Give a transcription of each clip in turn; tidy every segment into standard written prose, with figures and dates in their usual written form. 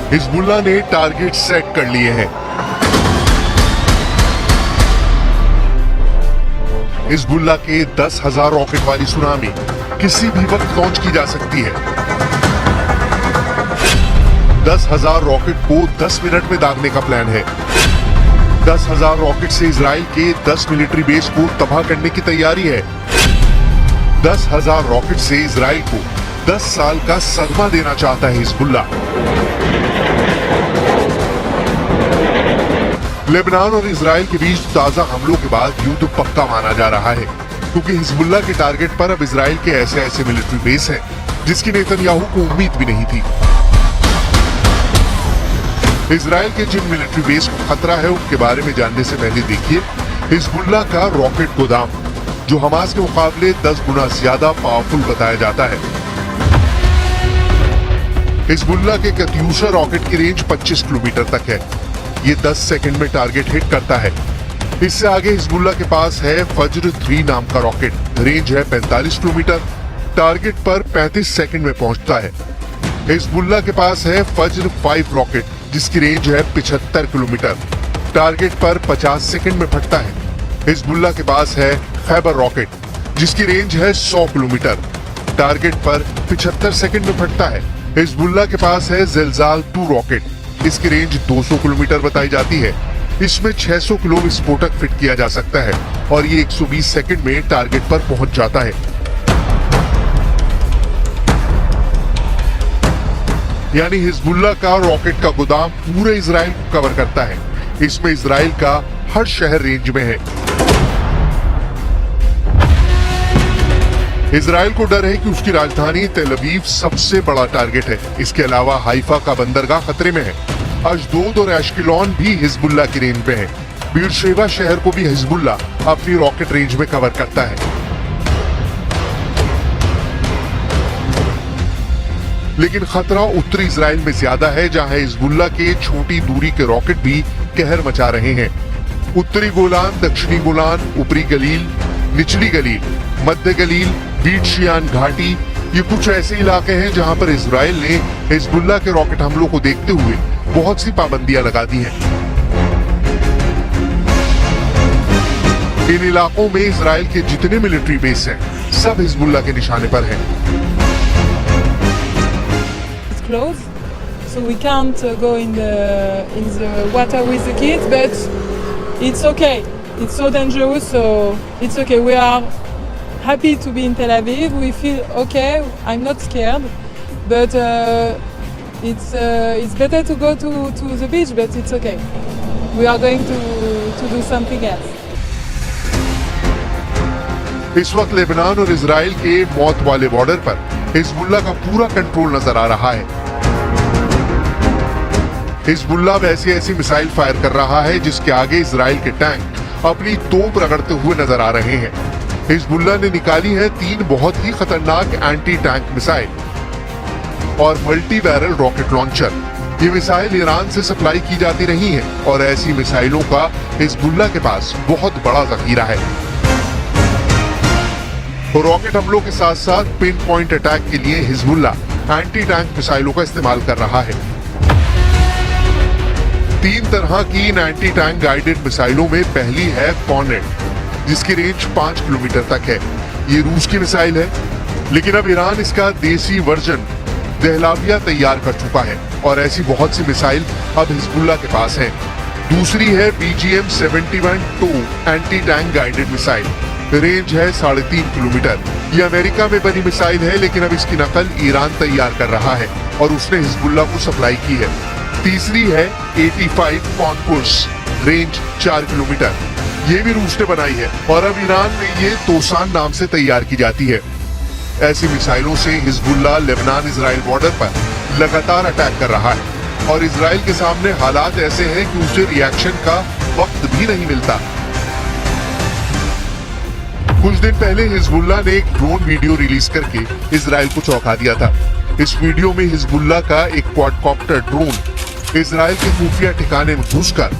Hezbollah ने target set कर लिए हैं। हिजबुल्लाह के 10,000 रॉकेट वाली सुनामी किसी भी वक्त लॉन्च की जा सकती है। 10,000 रॉकेट को 10 मिनट में दागने का प्लान है। 10,000 रॉकेट से इजराइल के 10 मिलिट्री बेस को तबाह करने की तैयारी है। 10,000 रॉकेट से इजराइल को 10 साल का सदमा देना चाहता है हिजबुल्लाह। लेबनान और इजराइल के बीच ताजा हमलों के बाद युद्ध पक्का माना जा रहा है, क्योंकि हिजबुल्लाह के टारगेट पर अब इजराइल के ऐसे मिलिट्री बेस हैं जिसकी नेतन्याहू को उम्मीद भी नहीं थी। इजराइल के जिन मिलिट्री बेस को खतरा है उनके बारे में जानने से पहले देखिए हिजबुल्लाह का रॉकेट गोदाम, जो हमास के मुकाबले 10 गुना ज्यादा पावरफुल बताया जाता है। हिजबुल्लाह के कत्यूशा रॉकेट की रेंज 25 किलोमीटर तक है। ये 10 सेकंड में टारगेट हिट करता है। इससे आगे हिजबुल्लाह के पास है फज्र 3 नाम का रॉकेट, रेंज है 45 किलोमीटर, टारगेट पर 35 सेकंड में पहुंचता है। हिजबुल्लाह के पास है फज्र 5 रॉकेट, जिसकी रेंज है 75 किलोमीटर, टारगेट पर 50 सेकंड में फटता है। हिजबुल्लाह के पास है खैबर रॉकेट, जिसकी रेंज है 100 किलोमीटर, टारगेट पर 75 सेकंड में फटता है। हिजबुल्लाह के पास है ज़िलज़ाल 2 रॉकेट, इसकी रेंज 200 किलोमीटर बताई जाती है। इसमें 600 किलो विस्फोटक फिट किया जा सकता है और ये 120 सेकंड में टारगेट पर पहुंच जाता है। यानी हिजबुल्लाह का रॉकेट का गोदाम पूरे इजराइल को कवर करता है। इसमें इजराइल का हर शहर रेंज में है। इजराइल को डर है कि उसकी राजधानी तेल अवीव सबसे बड़ा टारगेट है। इसके अलावा हाइफा का बंदरगाह खतरे में है। अशदोद और एश्केलॉन भी हिजबुल्लाह की रेंज में है। बीरशेबा शहर को भी हिजबुल्लाह अपनी रॉकेट रेंज में कवर करता है। लेकिन खतरा उत्तरी इजराइल में ज्यादा है, जहां हिजबुल्लाह के छोटी दूरी के रॉकेट भी कहर मचा रहे हैं। उत्तरी गोलान, दक्षिणी गोलान, ऊपरी गलील, निचली गलील, मध्य गलील, बीट शियान घाटी, ये कुछ ऐसे इलाके हैं जहां पर इजराइल ने हिजबुल्लाह के रॉकेट हमलों को देखते हुए बहुत सी पाबंदियां लगा दी हैं। इन इलाकों में इजराइल के जितने मिलिट्री बेस हैं, सब हिजबुल्लाह के निशाने पर हैं। Close, so we can't go in the water with the kids, but it's okay. It's so dangerous, so it's okay. We are happy to be in Tel Aviv. We feel okay. I'm not scared, but it's better to go to the beach, but it's okay. We are going to do something else. इस वक्त Lebanon और Israel के मौत वाले border पर Hezbollah का पूरा control नजर आ रहा है। हिजबुल्लाह वैसी ऐसी मिसाइल फायर कर रहा है जिसके आगे इजराइल के टैंक अपनी तोप रगड़ते हुए नजर आ रहे हैं। हिजबुल्लाह ने निकाली है 3 बहुत ही खतरनाक एंटी टैंक मिसाइल और मल्टी बैरल रॉकेट लॉन्चर। ये मिसाइल ईरान से सप्लाई की जाती रही हैं और ऐसी मिसाइलों का हिजबुल्लाह के पास बहुत बड़ा जखीरा है। रॉकेट हमलों के साथ साथ पिन पॉइंट अटैक के लिए हिजबुल्लाह एंटी टैंक मिसाइलों का इस्तेमाल कर रहा है। 3 तरह की इन एंटी टैंक गाइडेड मिसाइलों में पहली है कॉर्नेट, जिसकी रेंज 5 किलोमीटर तक है। ये रूस की मिसाइल है, लेकिन अब ईरान इसका देसी वर्जन दहलाविया तैयार कर चुका है और ऐसी बहुत सी मिसाइल अब हिजबुल्लाह के पास है। दूसरी है BGM-71-2 anti tank guided missile, range है 3.5 किलोमीटर। ये अमेरिका में बनी मिसाइल है, लेकिन अब इसकी नकल ईरान तैयार कर रहा है और उसने हिजबुल्लाह को सप्लाई की है। तीसरी है 85 कॉनकुर्स, रेंज 4 किलोमीटर। ये भी रूस ने बनाई है और अब ईरान में ये तोसान नाम से तैयार की जाती है। ऐसी मिसाइलों से हिजबुल्लाह लेबनान इजराइल बॉर्डर पर लगातार अटैक कर रहा है और इजराइल के सामने हालात ऐसे हैं कि उसे रिएक्शन का वक्त भी नहीं मिलता। कुछ दिन पहले हिजबुल्लाह ने एक ड्रोन वीडियो रिलीज करके इजराइल को चौंका दिया था। इस वीडियो में हिजबुल्लाह का एक क्वाडकॉप्टर ड्रोन इजराइल के खुफिया ठिकाने में घुसकर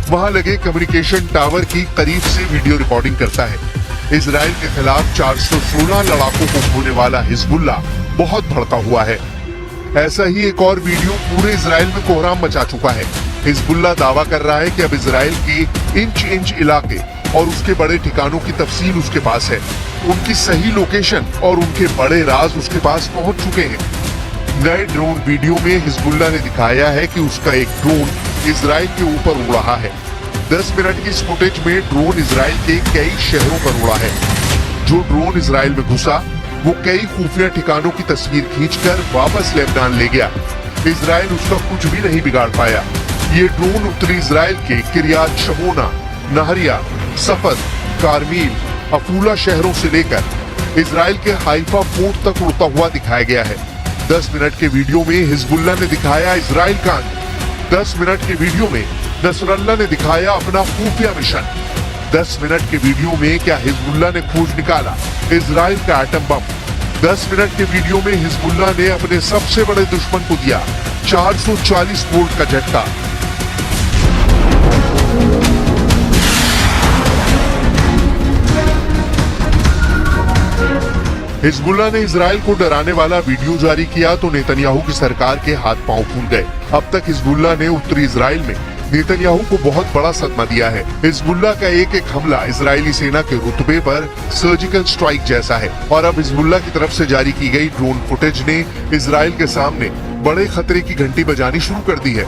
वहां लगे कम्युनिकेशन टावर की करीब से वीडियो रिकॉर्डिंग करता है। इजराइल के खिलाफ 416 लड़ाकों को खोने वाला हिजबुल्लाह बहुत भड़का हुआ है। ऐसा ही एक और वीडियो पूरे इजराइल में कोहराम मचा चुका है। हिजबुल्लाह दावा कर रहा है कि अब इजराइल के इंच इंच इलाके और उसके बड़े ठिकानों की तफसील उसके पास है। उनकी सही लोकेशन और उनके बड़े राज उसके पास पहुंच चुके हैं। नए ड्रोन वीडियो में हिजबुल्लाह ने दिखाया है कि उसका एक ड्रोन इजराइल के ऊपर उड़ रहा है। 10 मिनट की इस फुटेज में ड्रोन इजराइल के कई शहरों पर उड़ा है। जो ड्रोन इजराइल में घुसा वो कई खुफिया ठिकानों की तस्वीर खींचकर वापस लेबनान ले गया। इजराइल उसका कुछ भी नहीं बिगाड़ पाया। ये ड्रोन उत्तरी इजराइल के किरियात शमोना, नहरिया, सफद, कारमील, अफूला शहरों से लेकर इजराइल के हाइफा पोर्ट तक उड़ता हुआ दिखाया गया है। 10 मिनट के वीडियो में हिजबुल्लाह ने दिखाया इजराइल का अंत। 10 मिनट के वीडियो में नसरल्लाह ने दिखाया अपना खुफिया मिशन। 10 मिनट के वीडियो में क्या हिजबुल्लाह ने खोज निकाला इजराइल का एटम बम। 10 मिनट के वीडियो में हिजबुल्लाह ने अपने सबसे बड़े दुश्मन को दिया 440 वोल्ट का झटका। हिजबुल्लाह ने इजराइल को डराने वाला वीडियो जारी किया तो नेतन्याहू की सरकार के हाथ पांव फूल गए। अब तक हिजबुल्लाह ने उत्तरी इजराइल में नेतन्याहू को बहुत बड़ा सदमा दिया है। हिजबुल्लाह का एक एक हमला इजरायली सेना के रुतबे पर सर्जिकल स्ट्राइक जैसा है और अब हिजबुल्लाह की तरफ से जारी की गई ड्रोन फुटेज ने इजराइल के सामने बड़े खतरे की घंटी बजानी शुरू कर दी है।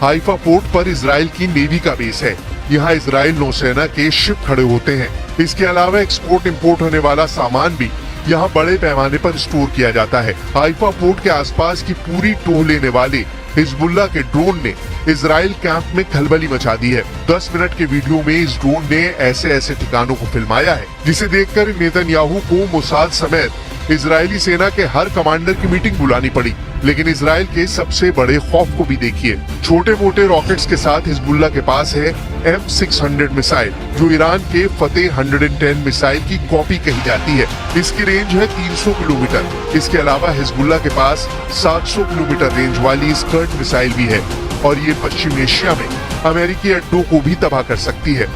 हाइफा पोर्ट पर इजराइल की नेवी का बेस है। यहाँ इजराइल नौसेना के शिप खड़े होते हैं। इसके अलावा एक्सपोर्ट इंपोर्ट होने वाला सामान भी यहाँ बड़े पैमाने पर स्टोर किया जाता है। हाइफा पोर्ट के आसपास की पूरी टोह लेने वाले हिजबुल्लाह के ड्रोन ने इजराइल कैंप में खलबली मचा दी है। 10 मिनट के वीडियो में इस ड्रोन ने ऐसे ऐसे ठिकानों को फिल्माया है जिसे देखकर नेतन्याहू को मोसाद समेत इजरायली सेना के हर कमांडर की मीटिंग बुलानी पड़ी। लेकिन इजराइल के सबसे बड़े खौफ को भी देखिए। छोटे मोटे रॉकेट्स के साथ हिजबुल्लाह के पास है M600 मिसाइल जो ईरान के फतेह 110 मिसाइल की कॉपी कही जाती है। इसकी रेंज है 300 किलोमीटर। इसके अलावा हिजबुल्लाह के पास 700 किलोमीटर रेंज वाली स्कर्ट मिसाइल भी है और ये पश्चिम एशिया में अमेरिकी अड्डों को भी तबाह कर सकती है।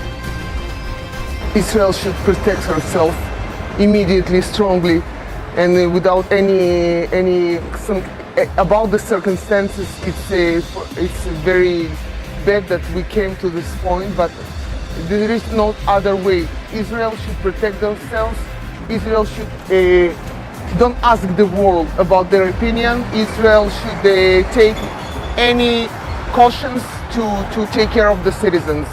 Israel should protect herself immediately, strongly, and without about the circumstances. It's very bad that we came to this point, but there is no other way. Israel should protect themselves. Israel should don't ask the world about their opinion. Israel should take any cautions to take care of the citizens.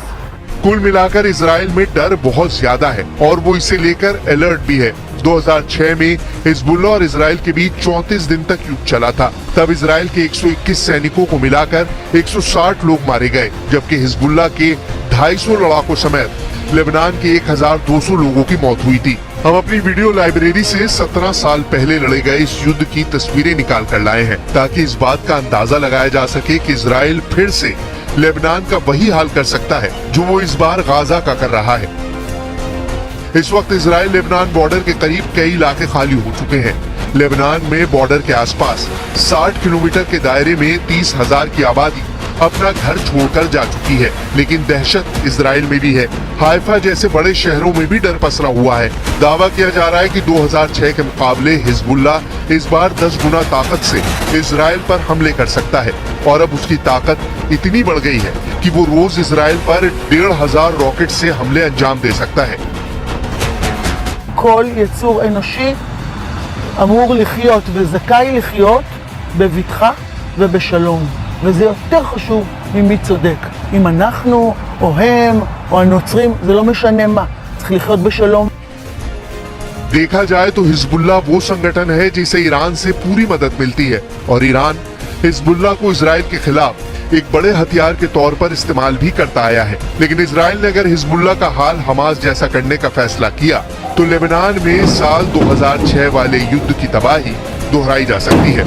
कुल मिलाकर Israel में डर बहुत ज्यादा है और वो इसे लेकर अलर्ट भी है। 2006 में हिजबुल्लाह और इजराइल के बीच 34 दिन तक युद्ध चला था। तब इजराइल के 121 सैनिकों को मिलाकर 160 लोग मारे गए, जबकि हिजबुल्लाह के 250 लड़ाकों समेत लेबनान के 1200 लोगों की मौत हुई थी। हम अपनी वीडियो लाइब्रेरी से 17 साल पहले लड़े गए इस युद्ध की तस्वीरें निकाल कर लाए हैं ताकि इस बात का अंदाजा लगाया जा सके कि इजराइल फिर से लेबनान का वही हाल कर सकता है जो वो इस बार गाजा का कर रहा है। इस वक्त इजराइल लेबनान बॉर्डर के करीब कई इलाके खाली हो चुके हैं। लेबनान में बॉर्डर के आसपास 60 किलोमीटर के दायरे में 30,000 की आबादी अपना घर छोड़कर जा चुकी है। लेकिन दहशत इजराइल में भी है। हाइफा जैसे बड़े शहरों में भी डर पसरा हुआ है। दावा किया जा रहा है कि 2006 के मुकाबले हिजबुल्लाह इस बार 10 गुना ताकत से इजराइल पर हमले कर सकता है और अब उसकी ताकत इतनी बढ़ गई है कि वो रोज इजराइल पर 1,500 रॉकेट से हमले अंजाम दे सकता है। כל יצור אנושי אמור לחיות וזכאי לחיות בבטחה ובשלום, וזה יותר חשוב ממי צודק. אם אנחנו או הם או הנוצרים, זה לא משנה מה, צריך לחיות בשלום. देखा जाए तो हिजबुल्लाह वो संगठन है जिसे ईरान से पूरी मदद मिलती है और ईरान हिजबुल्लाह को इजराइल के खिलाफ एक बड़े हथियार के तौर पर इस्तेमाल भी करता आया है। लेकिन इजराइल ने अगर हिजबुल्लाह का हाल हमास जैसा करने का फैसला किया तो लेबनान में साल 2006 वाले युद्ध की तबाही दोहराई जा सकती है।